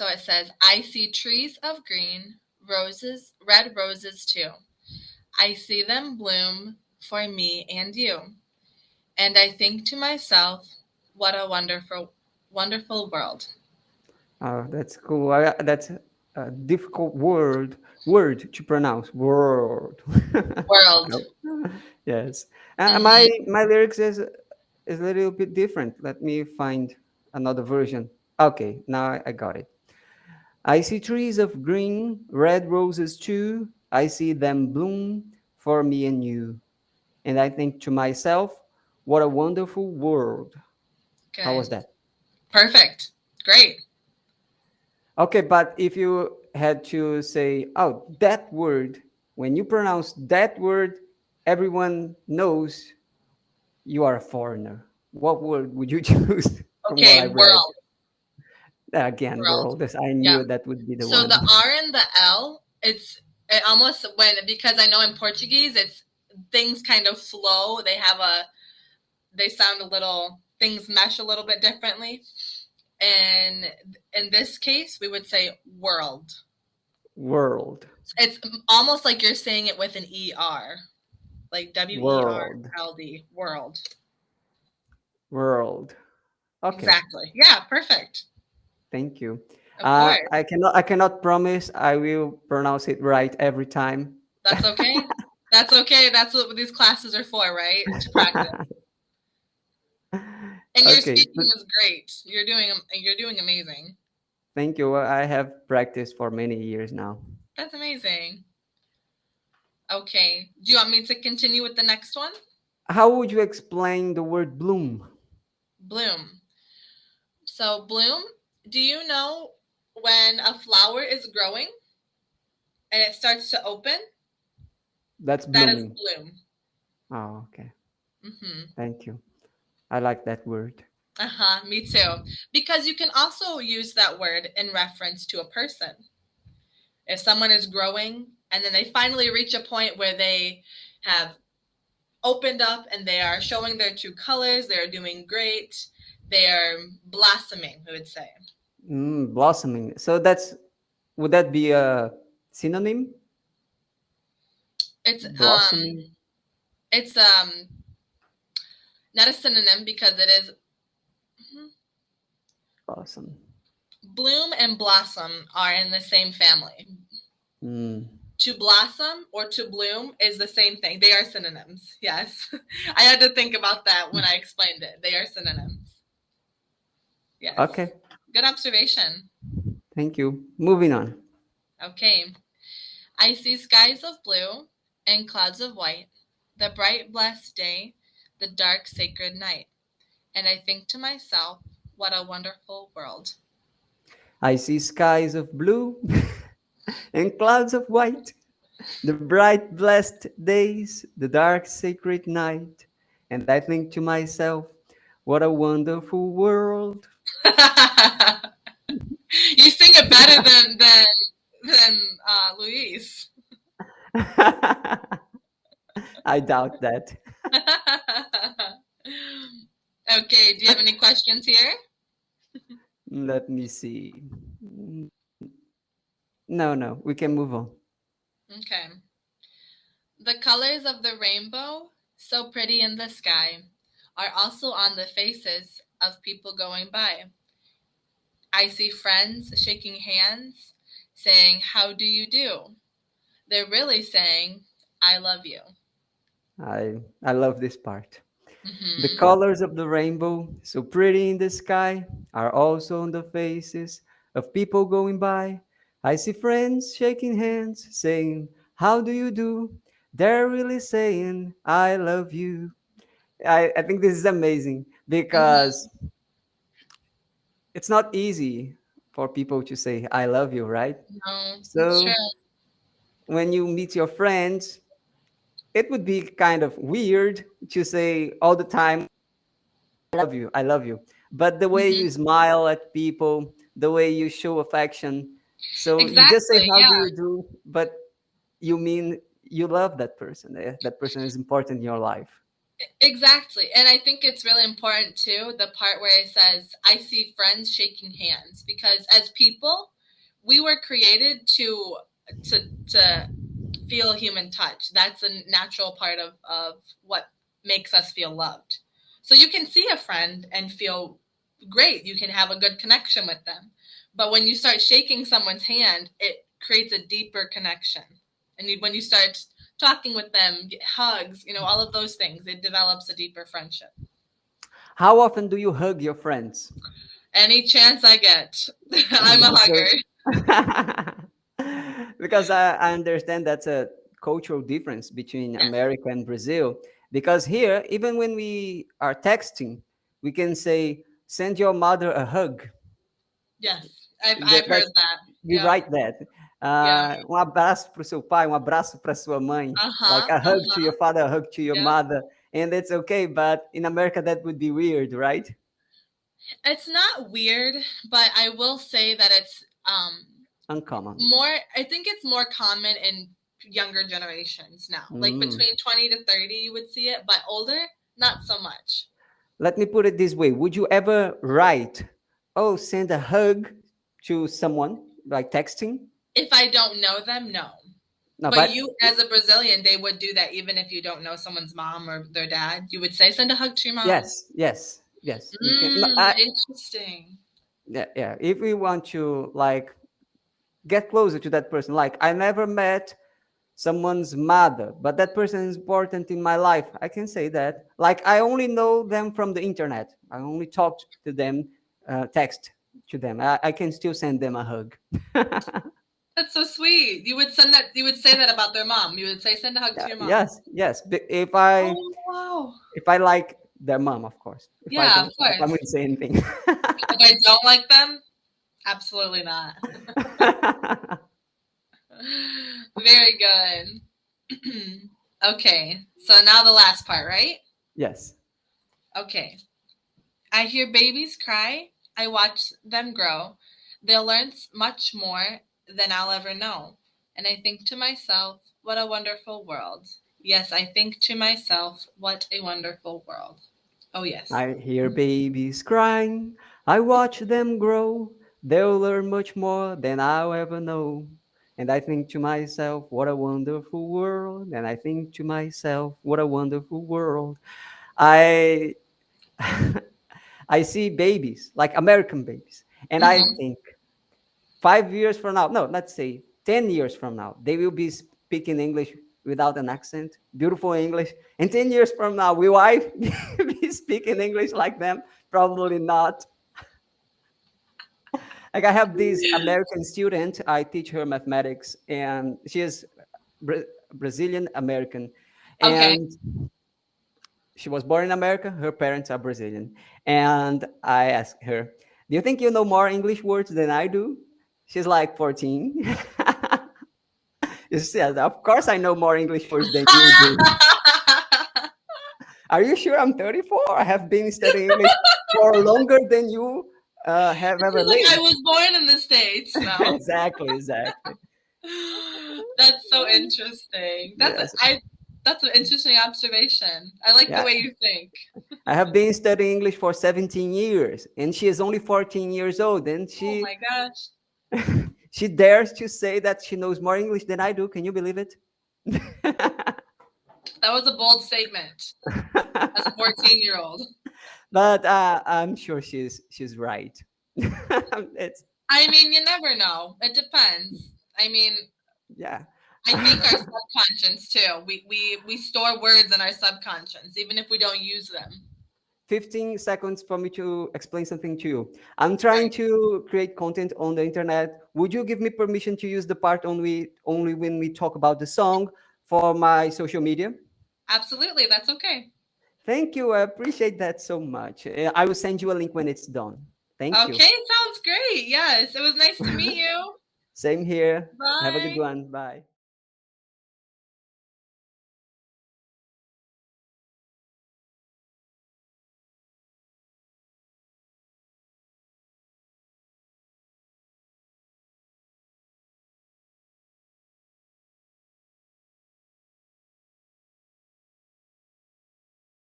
So it says, I see trees of green, roses, red roses too. I see them bloom for me and you. And I think to myself, what a wonderful, wonderful world. Oh, that's cool. That's a difficult word to pronounce. Word. World. No. Yes. Hmm. My lyrics is a little bit different. Let me find another version. Okay, now I got it. I see trees of green, red roses too. I see them bloom for me and you. And I think to myself, what a wonderful world. How was Good. that? Perfect. Great. Okay, but if you had to say, oh, that word, when you pronounce that word, everyone knows you are a foreigner. What word would you choose from what I Okay, read? world. Again, World. world, as I Yeah. knew that would be the So the one. R and the L, it almost when because I know in Portuguese it's things kind of flow. They sound a little things mesh a little bit differently. And in this case, we would say world. World. It's almost like you're saying it with an ER, like World. WERLD, world. World. Okay, Exactly. Yeah, perfect. thank you. Of course. I cannot promise I will pronounce it right every time. That's okay. That's okay. That's what these classes are for, right? To practice. And your Okay, speaking is great. You're doing amazing. thank you. I have practiced for many years now. That's amazing. Okay. Do you want me to continue with the next one? How would you explain the word bloom? Bloom. So bloom, do you know when a flower is growing and it starts to open? That's That is blooming. bloom. Oh, okay. Mhm. Thank you. I like that word. Uh-huh, me too. Because you can also use that word in reference to a person. If someone is growing and then they finally reach a point where they have opened up and they are showing their true colors, they're doing great, they are blossoming, we would say. Blossoming. So that's would that be a synonym? It's Blossoming. it's not a synonym because it is Blossom. bloom and blossom are in the same family. Mm. To blossom or to bloom is the same thing. They are synonyms. Yes. I had to think about that when I explained it. They are synonyms. Yes. Okay. Good observation. Thank you. Moving on. Okay. I see skies of blue and clouds of white, the bright, blessed day, the dark, sacred night. And I think to myself, what a wonderful world. I see skies of blue and clouds of white, the bright, blessed days, the dark, sacred night. And I think to myself, what a wonderful world. You sing it better than Luis. I doubt that. Okay, do you have any questions here? Let me see. No, no, we can move on. Okay. The colors of the rainbow, so pretty in the sky, are also on the faces of people going by. I see friends shaking hands, saying, how do you do? They're really saying, I love you. I love this part. The Hmm. colors of the rainbow, so pretty in the sky, are also on the faces of people going by. I see friends shaking hands, saying, how do you do? They're really saying, I love you. I think this is amazing Hmm. because it's not easy for people to say, I love you, right? No, it's true. So when you meet your friends, it would be kind of weird to say all the time, love you, I love you. But the way Hmm. you smile at people, the way you show affection, so you just say, Exactly. how do Yeah. you do? But you mean you love that person. That person is important in your life. Exactly. And I think it's really important too, the part where it says, I see friends shaking hands, because as people, we were created to feel human touch. That's a natural part of what makes us feel loved. So you can see a friend and feel great. You can have a good connection with them. But when you start shaking someone's hand, it creates a deeper connection. And when you start talking with them, hugs, all of those things, it develops a deeper friendship. How often do you hug your friends? Any chance I get, I'm a That's so. hugger. Because I understand that's a cultural difference between Yes, America and Brazil. Because here, even when we are texting, we can say, "Send your mother a hug." yes, I've heard That's that. we Yep. write that. Yeah. Abraço para o seu pai, abraço para sua mãe. Uh Like huh. a Uh hug to your huh. father, a hug to your Yep. mother, and it's okay. But in America, that would be weird, right? It's not weird, but I will say that it's Uncommon. more. I think it's more common in younger generations now. Like Mm. between 20 to 30, you would see it, but older, not so much. Let me put it this way: would you ever write, "Oh, send a hug" to someone like texting? If I don't know them, no. No, But but you, as a Brazilian, they would do that even if you don't know someone's mom or their dad. You would say, "Send a hug to your mom." yes, yes, yes. You can. No, Interesting. yeah, yeah. If we want to like get closer to that person, like I never met someone's mother, but that person is important in my life. I can say that. Like I only know them from the internet. I only talked to them, text to them. I can still send them a hug. That's so sweet. You would send that. You would say that about their mom. You would say, "Send a hug to Yeah, your mom." yes, yes. If I Oh wow. if I like their mom, of course. If I Yeah, don't, of if I course. wouldn't say anything. If I don't like them, absolutely not. Very good. Okay, so now the last part, right? Yes. Okay. I hear babies cry. I watch them grow. They'll learn much more than I'll ever know. And I think to myself, what a wonderful world. Yes, I think to myself, what a wonderful world. Oh, yes. I hear babies crying. I watch them grow. They'll learn much more than I'll ever know. And I think to myself, what a wonderful world. And I think to myself, what a wonderful world. I I see babies, like American babies, and I Hmm. think 5 years from now, no, let's say 10 years from now, they will be speaking English without an accent, beautiful English. And 10 years from now, will I be speaking English like them? Probably not. Like I have this American student, I teach her mathematics, and she is Brazilian American. Okay. And she was born in America, her parents are Brazilian. And I asked her, "Do you think you know more English words than I do?" She's like 14. She says, "Of course I know more English words than you do." Are you sure I'm 34? I have been studying English for longer than you have ever She's like, I lived. was born in the States. No. Exactly, exactly. That's so interesting. Yes. That's an interesting observation. I like the Yeah. way you think. I have been studying English for 17 years, and she is only 14 years old, and Oh she my gosh. she dares to say that she knows more English than I do. Can you believe it? That was a bold statement as a 14-year-old. But I'm sure she's right. It's I mean, you never know. It depends. I mean, yeah. I think our subconscious too. We store words in our subconscious, even if we don't use them. 15 seconds for me to explain something to you. I'm Right. trying to create content on the internet. Would you give me permission to use the part only when we talk about the song for my social media? Absolutely. That's okay. Thank you. I appreciate that so much. I will send you a link when it's done. Thank you. Okay. Sounds great. Yes. It was nice to meet you. Same here. Have a good Bye. one. Bye.